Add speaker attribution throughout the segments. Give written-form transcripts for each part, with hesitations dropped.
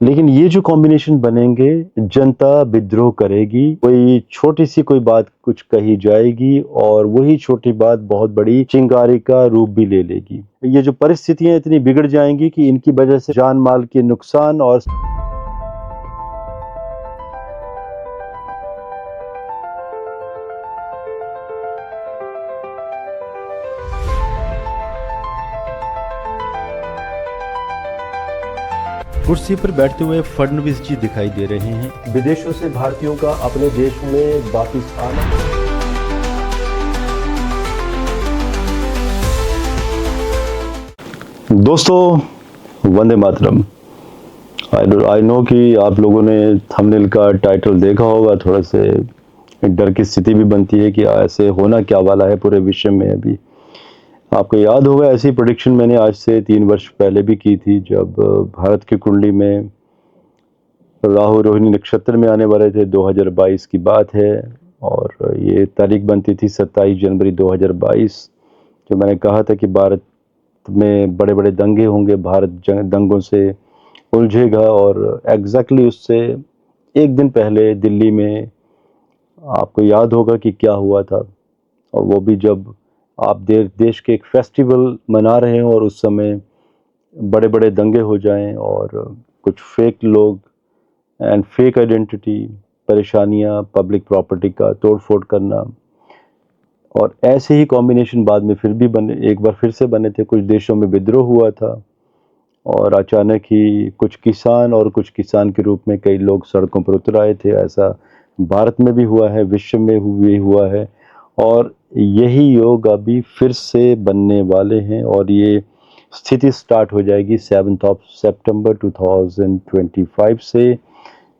Speaker 1: लेकिन ये जो कॉम्बिनेशन बनेंगे, जनता विद्रोह करेगी। कोई छोटी सी कोई बात कुछ कही जाएगी और वही छोटी बात बहुत बड़ी चिंगारी का रूप भी ले लेगी। ये जो परिस्थितियां इतनी बिगड़ जाएंगी कि इनकी वजह से जान माल के नुकसान और कुर्सी पर बैठते हुए फडणवीस जी दिखाई दे रहे हैं। विदेशों से भारतीयों का अपने देश में वापिस आना। दोस्तों, वंदे मातरम। आई नो कि आप लोगों ने थंबनेल का टाइटल देखा होगा। थोड़ा से डर की स्थिति भी बनती है कि ऐसे होना क्या वाला है पूरे विश्व में। अभी आपको याद होगा, ऐसी प्रेडिक्शन मैंने आज से 3 वर्ष पहले भी की थी, जब भारत की कुंडली में राहु रोहिणी नक्षत्र में आने वाले थे। 2022 की बात है और ये तारीख बनती थी 27 जनवरी 2022। जो मैंने कहा था कि भारत में बड़े बड़े दंगे होंगे, भारत दंगों से उलझेगा। और एग्जैक्टली उससे एक दिन पहले दिल्ली में आपको याद होगा कि क्या हुआ था। और वो भी जब आप देश के एक फेस्टिवल मना रहे हैं और उस समय बड़े बड़े दंगे हो जाएं और कुछ फेक लोग एंड फेक आइडेंटिटी, परेशानियां, पब्लिक प्रॉपर्टी का तोड़फोड़ करना। और ऐसे ही कॉम्बिनेशन बाद में फिर भी बने, एक बार फिर से बने थे। कुछ देशों में विद्रोह हुआ था और अचानक ही कुछ किसान और कुछ किसान के रूप में कई लोग सड़कों पर उतर आए थे। ऐसा भारत में भी हुआ है, विश्व में भी हुआ है और यही योग अभी फिर से बनने वाले हैं। और ये स्थिति स्टार्ट हो जाएगी 7 सितंबर 2025 से।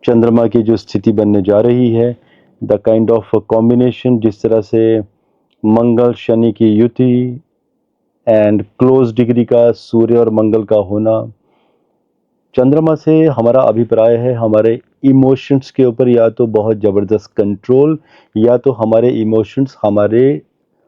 Speaker 1: चंद्रमा की जो स्थिति बनने जा रही है, द काइंड ऑफ कॉम्बिनेशन, जिस तरह से मंगल शनि की युति एंड क्लोज डिग्री का सूर्य और मंगल का होना। चंद्रमा से हमारा अभिप्राय है हमारे इमोशंस के ऊपर या तो बहुत ज़बरदस्त कंट्रोल, या तो हमारे इमोशंस हमारे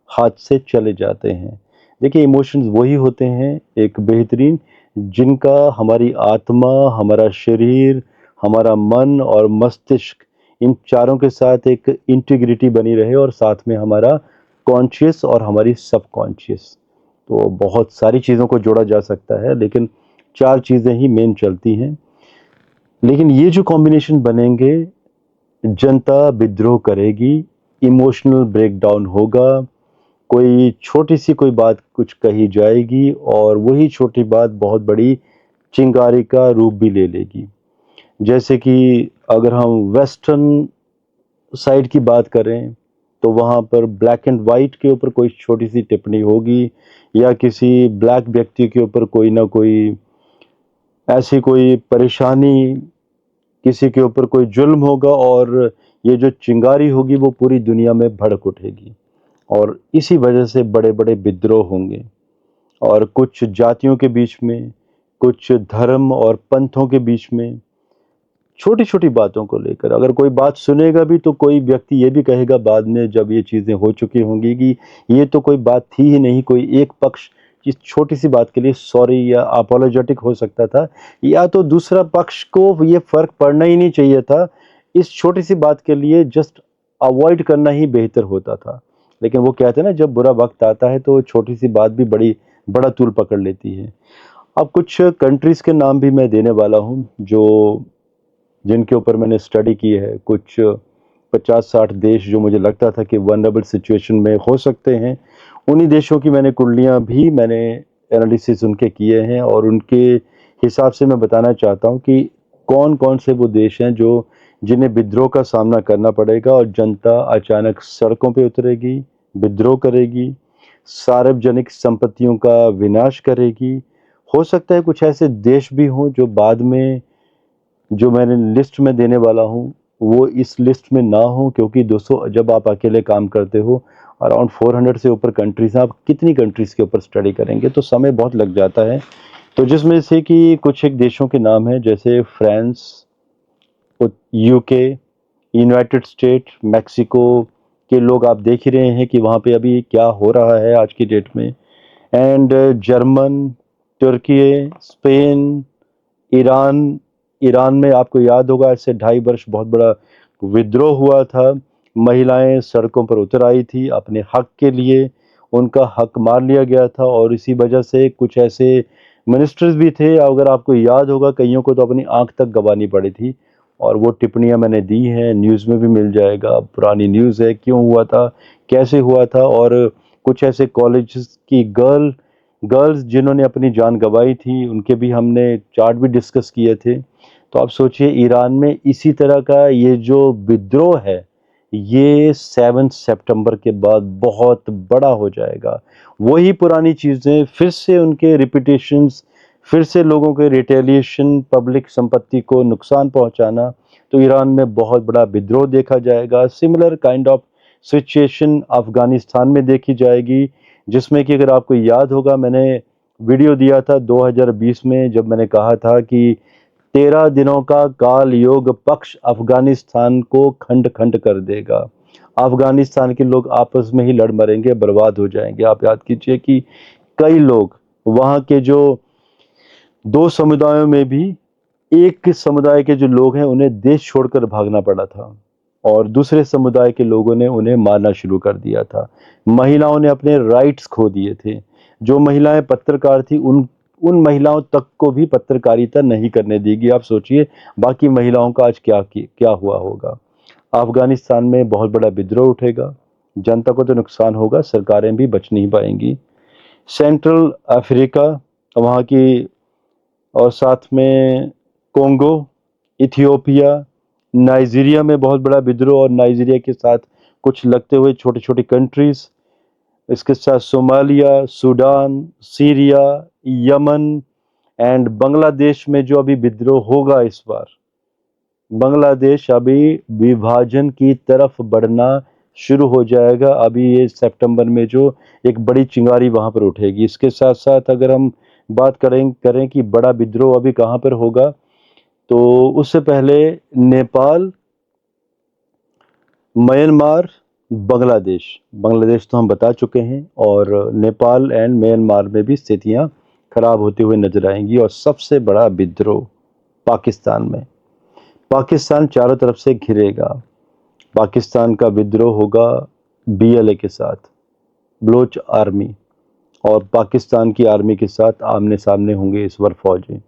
Speaker 1: हाथ से चले जाते हैं। देखिए, इमोशंस वही होते हैं एक बेहतरीन, जिनका हमारी आत्मा, हमारा शरीर, हमारा मन और मस्तिष्क, इन चारों के साथ एक इंटीग्रिटी बनी रहे और साथ में हमारा कॉन्शियस और हमारी सबकॉन्शियस। तो बहुत सारी चीज़ों को जोड़ा जा सकता है, लेकिन 4 चीज़ें ही मेन चलती हैं। लेकिन ये जो कॉम्बिनेशन बनेंगे, जनता विद्रोह करेगी, इमोशनल ब्रेकडाउन होगा। कोई छोटी सी कोई बात कुछ कही जाएगी और वही छोटी बात बहुत बड़ी चिंगारी का रूप भी ले लेगी। जैसे कि अगर हम वेस्टर्न साइड की बात करें तो वहाँ पर ब्लैक एंड वाइट के ऊपर कोई छोटी सी टिप्पणी होगी, या किसी ब्लैक व्यक्ति के ऊपर कोई ना कोई ऐसी कोई परेशानी, किसी के ऊपर कोई जुल्म होगा और ये जो चिंगारी होगी वो पूरी दुनिया में भड़क उठेगी। और इसी वजह से बड़े बड़े विद्रोह होंगे और कुछ जातियों के बीच में, कुछ धर्म और पंथों के बीच में, छोटी छोटी बातों को लेकर अगर कोई बात सुनेगा भी तो कोई व्यक्ति ये भी कहेगा बाद में, जब ये चीज़ें हो चुकी होंगी, कि ये तो कोई बात थी ही नहीं। कोई एक पक्ष इस छोटी सी बात के लिए सॉरी या अपोलोजेटिक हो सकता था, या तो दूसरा पक्ष को ये फर्क पड़ना ही नहीं चाहिए था। इस छोटी सी बात के लिए जस्ट अवॉइड करना ही बेहतर होता था। लेकिन वो कहते हैं ना, जब बुरा वक्त आता है तो छोटी सी बात भी बड़ा तूल पकड़ लेती है। अब कुछ कंट्रीज़ के नाम भी मैं देने वाला हूँ जो जिनके ऊपर मैंने स्टडी की है। कुछ 50-60 देश जो मुझे लगता था कि वनरेबल सिचुएशन में हो सकते हैं, उन्हीं देशों की कुंडलियां भी मैंने एनालिसिस उनके किए हैं और उनके हिसाब से मैं बताना चाहता हूं कि कौन कौन से वो देश हैं जो जिन्हें विद्रोह का सामना करना पड़ेगा और जनता अचानक सड़कों पे उतरेगी, विद्रोह करेगी, सार्वजनिक संपत्तियों का विनाश करेगी। हो सकता है कुछ ऐसे देश भी हों जो बाद में, जो मैंने लिस्ट में देने वाला हूँ, वो इस लिस्ट में ना हो। क्योंकि दोस्तों, जब आप अकेले काम करते हो, अराउंड 400 से ऊपर कंट्रीज हैं, आप कितनी कंट्रीज के ऊपर स्टडी करेंगे, तो समय बहुत लग जाता है। तो जिसमें से कि कुछ एक देशों के नाम हैं, जैसे France, UK, United state, Mexico के लोग आप देख ही रहे हैं कि वहाँ पे अभी क्या हो रहा है आज की डेट में। एंड जर्मन, तुर्की, स्पेन, ईरान, ईरान में आपको याद होगा ऐसे 2.5 वर्ष बहुत बड़ा विद्रोह हुआ था। महिलाएं सड़कों पर उतर आई थी अपने हक के लिए, उनका हक मार लिया गया था और इसी वजह से कुछ ऐसे मिनिस्टर्स भी थे, अगर आपको याद होगा कईयों को तो अपनी आंख तक गंवानी पड़ी थी। और वो टिप्पणियां मैंने दी हैं, न्यूज़ में भी मिल जाएगा, पुरानी न्यूज़ है, क्यों हुआ था, कैसे हुआ था। और कुछ ऐसे कॉलेज की गर्ल्स जिन्होंने अपनी जान गंवाई थी, उनके भी हमने चार्ट भी डिस्कस किए थे। तो आप सोचिए ईरान में इसी तरह का ये जो विद्रोह है, ये 7 सितंबर के बाद बहुत बड़ा हो जाएगा। वही पुरानी चीज़ें फिर से उनके रिपीटेशंस, फिर से लोगों के रिटेलिएशन, पब्लिक संपत्ति को नुकसान पहुंचाना, तो ईरान में बहुत बड़ा विद्रोह देखा जाएगा। Similar kind of situation Afghanistan में देखी जाएगी, जिसमें कि अगर आपको याद होगा मैंने वीडियो दिया था 2020 में, जब मैंने कहा था कि 13 दिनों का काल योग पक्ष अफगानिस्तान को खंड खंड कर देगा। अफगानिस्तान के लोग आपस में ही लड़ मरेंगे, बर्बाद हो जाएंगे। आप याद कीजिए कि कई लोग वहां के जो 2 समुदायों में भी, एक समुदाय के जो लोग हैं उन्हें देश छोड़कर भागना पड़ा था और दूसरे समुदाय के लोगों ने उन्हें मारना शुरू कर दिया था। महिलाओं ने अपने राइट्स खो दिए थे। जो महिलाएं पत्रकार थी उन महिलाओं तक को भी पत्रकारिता नहीं करने देगी। आप सोचिए बाकी महिलाओं का आज क्या हुआ होगा। अफगानिस्तान में बहुत बड़ा विद्रोह उठेगा, जनता को तो नुकसान होगा, सरकारें भी बच नहीं पाएंगी। सेंट्रल अफ्रीका वहाँ की, और साथ में कोंगो, इथियोपिया, नाइजीरिया में बहुत बड़ा विद्रोह, और नाइजीरिया के साथ कुछ लगते हुए छोटी छोटी कंट्रीज, इसके साथ Somalia, Sudan, Syria, Yemen and Bangladesh में जो अभी विद्रोह होगा इस बार, बांग्लादेश अभी विभाजन की तरफ बढ़ना शुरू हो जाएगा। अभी ये सितंबर में जो एक बड़ी चिंगारी वहां पर उठेगी। इसके साथ साथ अगर हम बात करें कि बड़ा विद्रोह अभी कहां पर होगा, तो उससे पहले नेपाल, म्यांमार, बांग्लादेश तो हम बता चुके हैं, और नेपाल एंड म्यांमार में भी स्थितियां खराब होती हुई नजर आएंगी। और सबसे बड़ा विद्रोह पाकिस्तान में, पाकिस्तान चारों तरफ से घिरेगा। पाकिस्तान का विद्रोह होगा बीएलए के साथ, बलोच आर्मी, और पाकिस्तान की आर्मी के साथ आमने सामने होंगे इस बार फौजें,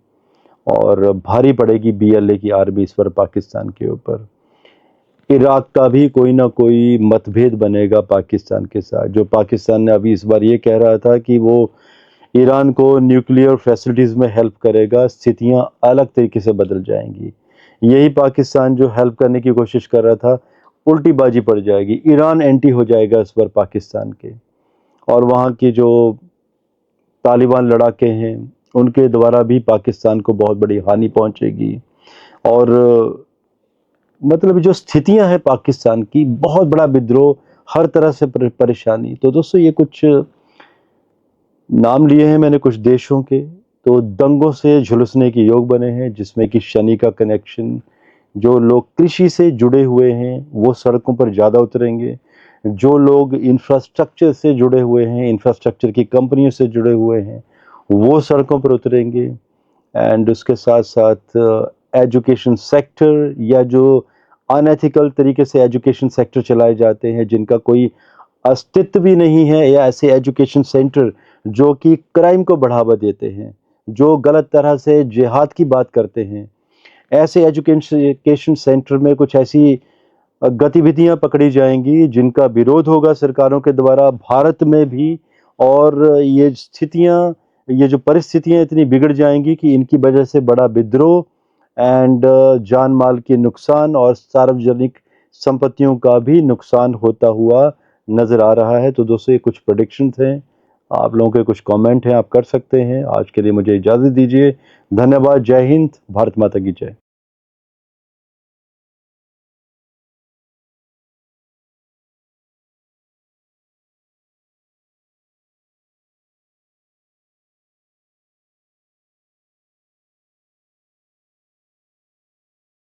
Speaker 1: और भारी पड़ेगी बीएलए की आर्मी इस बार पाकिस्तान के ऊपर। इराक का भी कोई ना कोई मतभेद बनेगा पाकिस्तान के साथ। जो पाकिस्तान ने अभी इस बार ये कह रहा था कि वो ईरान को न्यूक्लियर फैसिलिटीज़ में हेल्प करेगा, स्थितियां अलग तरीके से बदल जाएंगी। यही पाकिस्तान जो हेल्प करने की कोशिश कर रहा था, उल्टी बाजी पड़ जाएगी, ईरान एंटी हो जाएगा इस बार पाकिस्तान के। और वहाँ की जो तालिबान लड़ाके हैं उनके द्वारा भी पाकिस्तान को बहुत बड़ी हानि पहुंचेगी। और मतलब जो स्थितियां हैं पाकिस्तान की, बहुत बड़ा विद्रोह, हर तरह से परेशानी। तो दोस्तों ये कुछ नाम लिए हैं मैंने कुछ देशों के, तो दंगों से झुलसने के योग बने हैं, जिसमें कि शनि का कनेक्शन। जो लोग कृषि से जुड़े हुए हैं वो सड़कों पर ज़्यादा उतरेंगे। जो लोग इंफ्रास्ट्रक्चर से जुड़े हुए हैं, इंफ्रास्ट्रक्चर की कंपनियों से जुड़े हुए हैं, वो सड़कों पर उतरेंगे। एंड उसके साथ साथ एजुकेशन सेक्टर, या जो अनएथिकल तरीके से एजुकेशन सेक्टर चलाए जाते हैं, जिनका कोई अस्तित्व भी नहीं है, या ऐसे एजुकेशन सेंटर जो कि क्राइम को बढ़ावा देते हैं, जो गलत तरह से जिहाद की बात करते हैं, ऐसे एजुकेशन सेंटर में कुछ ऐसी गतिविधियां पकड़ी जाएंगी जिनका विरोध होगा सरकारों के द्वारा भारत में भी। और ये जो परिस्थितियां इतनी बिगड़ जाएंगी कि इनकी वजह से बड़ा विद्रोह एंड जान माल के नुकसान और सार्वजनिक संपत्तियों का भी नुकसान होता हुआ नजर आ रहा है। तो दोस्तों ये कुछ प्रेडिक्शंस हैं, आप लोगों के कुछ कमेंट हैं, आप कर सकते हैं। आज के लिए मुझे इजाज़त दीजिए। धन्यवाद। जय हिंद। भारत माता की जय।